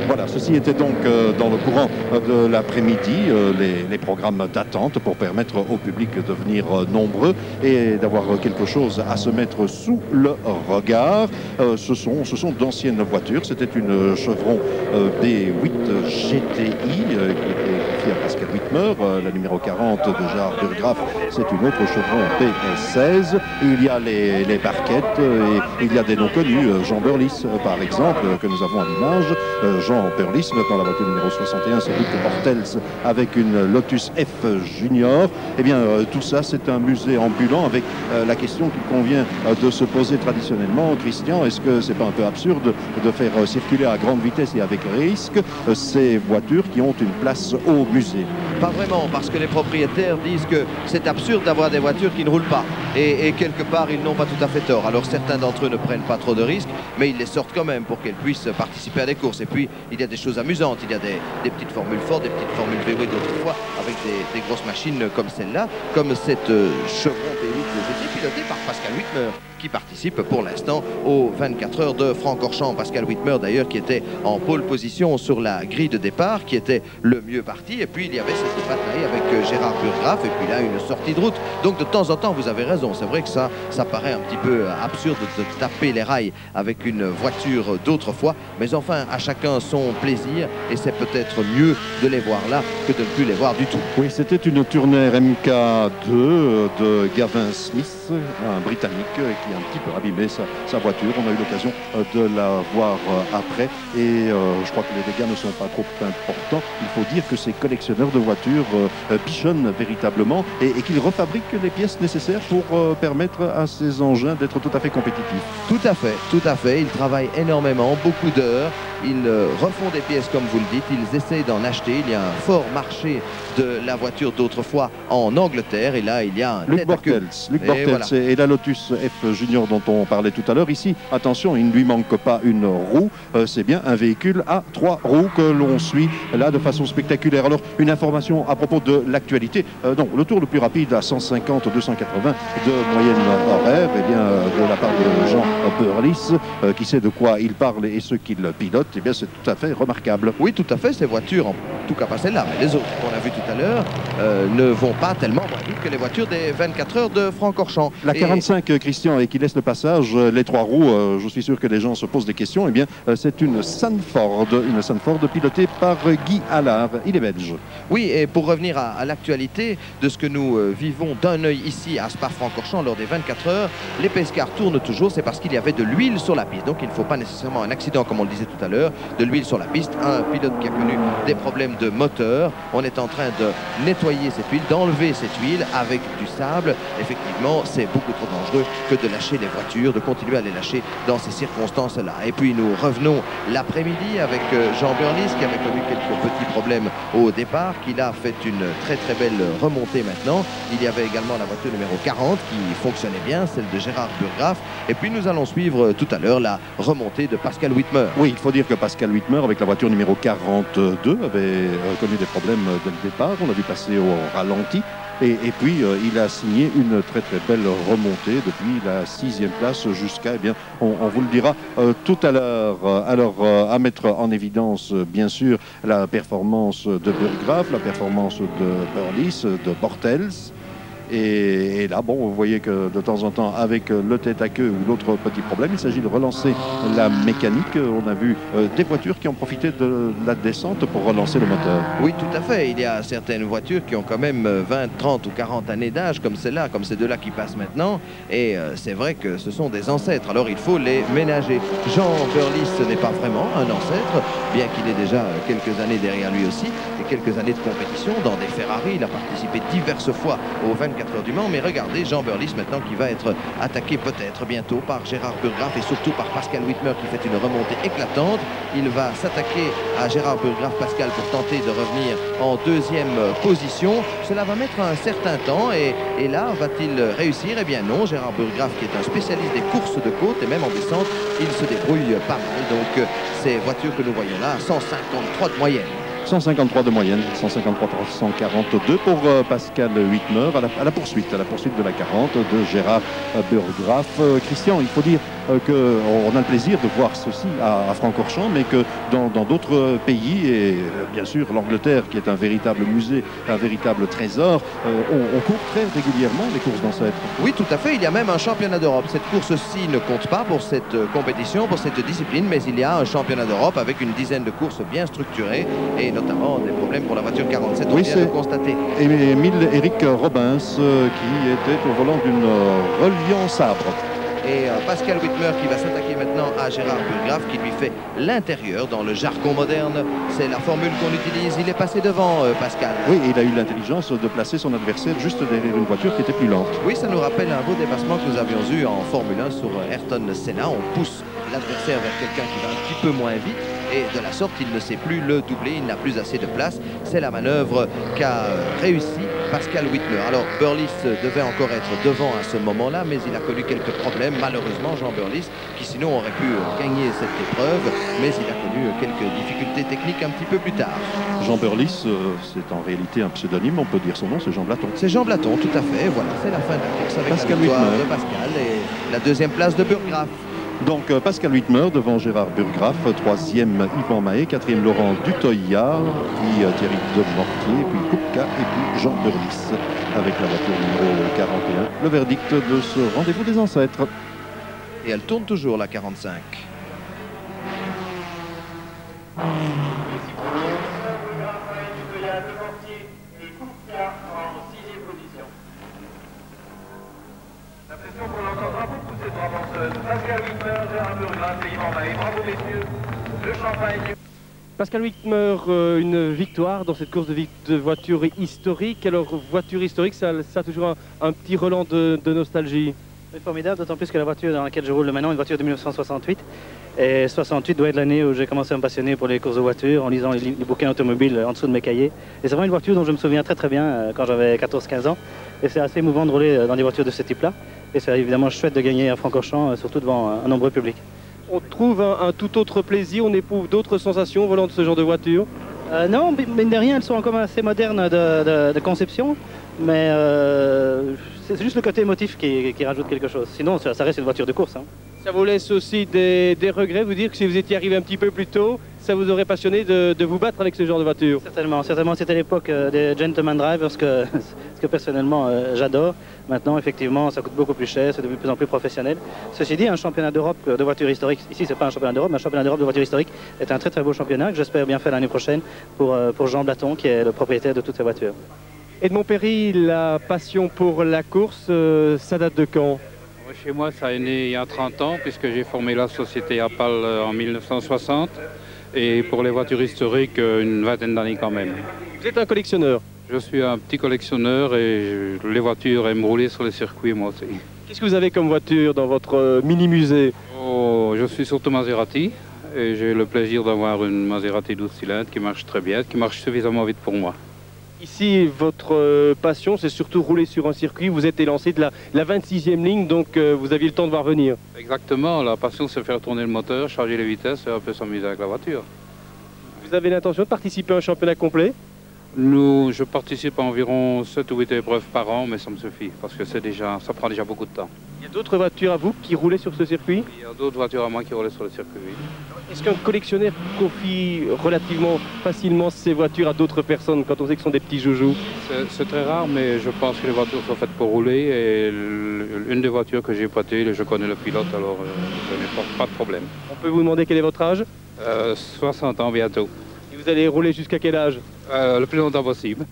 Voilà, ceci était donc dans le courant de l'après-midi, les programmes d'attente pour permettre au public de venir nombreux et d'avoir quelque chose à se mettre sous le regard. Ce sont d'anciennes voitures. C'était une Chevron B8 GTI qui était confiée à Pascal Whitmer. La numéro 40 de Gérard Burgraff, c'est une autre Chevron B16. Il y a les barquettes et il y a des noms connus. Jean Burlis, par exemple, que nous avons à l'image. Jean Burlis, maintenant la voiture numéro 61, c'est Luc Bortels avec une Lotus F Junior. Eh bien, tout ça, c'est un musée ambulant avec la question qu'il convient de se poser traditionnellement. Christian, est-ce que c'est pas un peu absurde de faire circuler à grande vitesse et avec risque ces voitures qui ont une place au musée? Pas vraiment, parce que les propriétaires disent que c'est absurde d'avoir des voitures qui ne roulent pas. Et quelque part, ils n'ont pas tout à fait tort. Alors certains d'entre eux ne prennent pas trop de risques, mais ils les sortent quand même pour qu'elles puissent participer à des courses. Et puis, il y a des choses amusantes. Il y a des petites formules Ford, des petites formules VW d'autrefois, avec des grosses machines comme celle-là, comme cette Chevron B8 GT pilotée par Pascal Whitmer, qui participe pour l'instant aux 24 heures de Francorchamps. Pascal Whitmer d'ailleurs qui était en pole position sur la grille de départ, qui était le mieux parti. Et puis il y avait cette bataille avec Gérard Burgraff et puis là une sortie de route. Donc de temps en temps vous avez raison, c'est vrai que ça paraît un petit peu absurde de taper les rails avec une voiture d'autrefois, mais enfin à chacun son plaisir et c'est peut-être mieux de les voir là que de ne plus les voir du tout. Oui, c'était une Turner MK2 de Gavin Smith, un Britannique qui a un petit peu abîmé sa voiture. On a eu l'occasion de la voir après et je crois que les dégâts ne sont pas trop importants. Il faut dire que ces collectionneurs de voitures bichonnent véritablement et qu'ils refabriquent les pièces nécessaires pour permettre à ces engins d'être tout à fait compétitifs. Tout à fait, tout à fait. Ils travaillent énormément, beaucoup d'heures. Ils refont des pièces comme vous le dites, ils essayent d'en acheter. Il y a un fort marché de la voiture d'autrefois en Angleterre et là il y a un Luc Bortels et la Lotus F Junior dont on parlait tout à l'heure. Ici, attention, il ne lui manque pas une roue, c'est bien un véhicule à 3 roues que l'on suit là de façon spectaculaire. Alors, une information à propos de l'actualité. Donc, le tour le plus rapide à 150-280 de moyenne horaire, eh bien, de la part de Jean Burlis, qui sait de quoi il parle et ce qu'il pilote, eh bien, c'est tout à fait remarquable. Oui, tout à fait, ces voitures, en tout cas pas celle-là, mais les autres qu'on a vues tout à l'heure, ne vont pas tellement moins vite que les voitures des 24 heures de Francorchamps. La 45, Christian, et qui laisse le passage, les 3 roues, je suis sûr que les gens se posent des questions, eh bien, c'est une Sanford pilotée par Guy Allard. Il est belge. Oui, et pour revenir à l'actualité de ce que nous vivons d'un œil ici à Spa-Francorchamps lors des 24 heures, les Pescars tournent toujours, c'est parce qu'il y avait de l'huile sur la piste. Donc il ne faut pas nécessairement un accident, comme on le disait tout à l'heure, de l'huile sur la piste. Un pilote qui a connu des problèmes de moteur. On est en train de nettoyer cette huile, d'enlever cette huile avec du sable. Effectivement, c'est beaucoup trop dangereux que de lâcher les voitures, de continuer à les lâcher dans ces circonstances-là. Et puis nous revenons l'après-midi avec Jean Burlis qui avait connu quelques petits problèmes au départ, qui là fait une très très belle remontée maintenant. Il y avait également la voiture numéro 40 qui fonctionnait bien, celle de Gérard Burgraff. Et puis nous allons suivre tout à l'heure la remontée de Pascal Whitmer. Oui, il faut dire que Pascal Whitmer, avec la voiture numéro 42, avait connu des problèmes dès le départ. On l'a vu passer au ralenti. Et puis, il a signé une très très belle remontée depuis la 6e place jusqu'à, eh bien, on vous le dira tout à l'heure. Alors, à mettre en évidence, bien sûr, la performance de Burgraff, la performance de Burlis, de Bortels. Et là, bon, vous voyez que de temps en temps, avec le tête à queue ou l'autre petit problème, il s'agit de relancer la mécanique. On a vu des voitures qui ont profité de la descente pour relancer le moteur. Oui, tout à fait. Il y a certaines voitures qui ont quand même 20, 30 ou 40 années d'âge, comme celle-là, comme ces deux-là qui passent maintenant. Et c'est vrai que ce sont des ancêtres. Alors, il faut les ménager. Jean Burlis, ce n'est pas vraiment un ancêtre, bien qu'il ait déjà quelques années derrière lui aussi, et quelques années de compétition dans des Ferrari. Il a participé diverses fois aux 24 heures du Mans, mais regardez Jean Burlis maintenant qui va être attaqué peut-être bientôt par Gérard Burgraff et surtout par Pascal Whitmer qui fait une remontée éclatante. Il va s'attaquer à Gérard Burgraff, Pascal, pour tenter de revenir en 2e position. Cela va mettre un certain temps et là, va-t-il réussir? Eh bien non, Gérard Burgraff qui est un spécialiste des courses de côte et même en descente, il se débrouille pas mal. Donc ces voitures que nous voyons là, 153 de moyenne. 153 de moyenne, 153-342 pour Pascal Huitmer à la poursuite de la 40 de Gérard Burgraff. Christian, il faut dire qu'on a le plaisir de voir ceci à Francorchamps, mais que dans d'autres pays, et bien sûr l'Angleterre qui est un véritable musée, un véritable trésor, on court très régulièrement les courses d'ancêtres. Oui, tout à fait, il y a même un championnat d'Europe. Cette course-ci ne compte pas pour cette compétition, pour cette discipline, mais il y a un championnat d'Europe avec une dizaine de courses bien structurées et notamment des problèmes pour la voiture 47, on vient de constater. Et Éric Robins qui était au volant d'une Reliant Sabre. Et Pascal Huitmer qui va s'attaquer maintenant à Gérard Burgraff qui lui fait l'intérieur dans le jargon moderne. C'est la formule qu'on utilise. Il est passé devant Pascal. Oui, et il a eu l'intelligence de placer son adversaire juste derrière une voiture qui était plus lente. Oui, ça nous rappelle un beau dépassement que nous avions eu en Formule 1 sur Ayrton Senna. On pousse l'adversaire vers quelqu'un qui va un petit peu moins vite. Et de la sorte, il ne sait plus le doubler, il n'a plus assez de place. C'est la manœuvre qu'a réussi Pascal Huitmer. Alors, Burlis devait encore être devant à ce moment-là, mais il a connu quelques problèmes. Malheureusement, Jean Burlis, qui sinon aurait pu gagner cette épreuve, mais il a connu quelques difficultés techniques un petit peu plus tard. Jean Burlis, c'est en réalité un pseudonyme, on peut dire son nom, c'est Jean Blaton. C'est Jean Blaton, tout à fait. Voilà, c'est la fin de la course avec Pascal la victoire Huitmer de Pascal et la deuxième place de Burgraff. Donc Pascal Huitmer devant Gérard Burgraff, troisième Yvan Mahé, quatrième Laurent Dutoyard, puis Thierry de Mortier, puis Kupka et puis Jean Burlis avec la voiture numéro 41. Le verdict de ce rendez-vous des ancêtres. Et elle tourne toujours la 45. L'impression qu'on entendra beaucoup ces trois danseuses. Pascal Huitmer, Gérard Burgraff et Yvan Mahé. Bravo messieurs. Le champagne. Pascal Huitmer, une victoire dans cette course de voiture historique. Alors, voiture historique, ça a toujours un petit relent de nostalgie. C'est formidable, d'autant plus que la voiture dans laquelle je roule maintenant est une voiture de 1968. Et 68 doit être l'année où j'ai commencé à me passionner pour les courses de voiture en lisant les bouquins automobiles en dessous de mes cahiers. Et c'est vraiment une voiture dont je me souviens très très bien quand j'avais 14-15 ans. Et c'est assez émouvant de rouler dans des voitures de ce type-là. Et c'est évidemment chouette de gagner à Francorchamps, surtout devant un nombreux public. On trouve un tout autre plaisir, on éprouve d'autres sensations au volant de ce genre de voiture. Non, mine de rien, elles sont encore assez modernes de conception. Mais c'est juste le côté émotif qui rajoute quelque chose. Sinon, ça reste une voiture de course. Hein. Ça vous laisse aussi des regrets, vous dire que si vous étiez arrivé un petit peu plus tôt, ça vous aurait passionné de vous battre avec ce genre de voiture? Certainement, c'était l'époque des gentleman drivers, ce que personnellement j'adore. Maintenant, effectivement, ça coûte beaucoup plus cher, c'est de plus en plus professionnel. Ceci dit, un championnat d'Europe de voitures historiques, ici c'est pas un championnat d'Europe, mais un championnat d'Europe de voitures historiques est un très très beau championnat que j'espère bien faire l'année prochaine pour Jean Blaton, qui est le propriétaire de toutes ces voitures. Edmond Perry, la passion pour la course, ça date de quand? Chez moi, ça est né il y a 30 ans, puisque j'ai formé la société Apal en 1960. Et pour les voitures historiques, une vingtaine d'années quand même. Vous êtes un collectionneur? Je suis un petit collectionneur et les voitures aiment rouler sur les circuits, moi aussi. Qu'est-ce que vous avez comme voiture dans votre mini-musée? Oh, je suis surtout Maserati et j'ai le plaisir d'avoir une Maserati 12 cylindres qui marche très bien, qui marche suffisamment vite pour moi. Ici, votre passion, c'est surtout rouler sur un circuit. Vous êtes élancé de la 26e ligne, donc vous aviez le temps de voir venir. Exactement, la passion, c'est faire tourner le moteur, charger les vitesses et un peu s'amuser avec la voiture. Vous avez l'intention de participer à un championnat complet? Je participe à environ 7 ou 8 épreuves par an, mais ça me suffit, parce que ça prend déjà beaucoup de temps. Il y a d'autres voitures à vous qui roulaient sur ce circuit? Il y a d'autres voitures à moi qui roulaient sur le circuit, oui. Est-ce qu'un collectionneur confie relativement facilement ses voitures à d'autres personnes quand on sait que ce sont des petits joujoux? C'est très rare, mais je pense que les voitures sont faites pour rouler. Et une des voitures que j'ai prêtées, je connais le pilote, alors je n'ai pas de problème. On peut vous demander quel est votre âge? 60 ans bientôt. Et vous allez rouler jusqu'à quel âge? Le plus longtemps possible.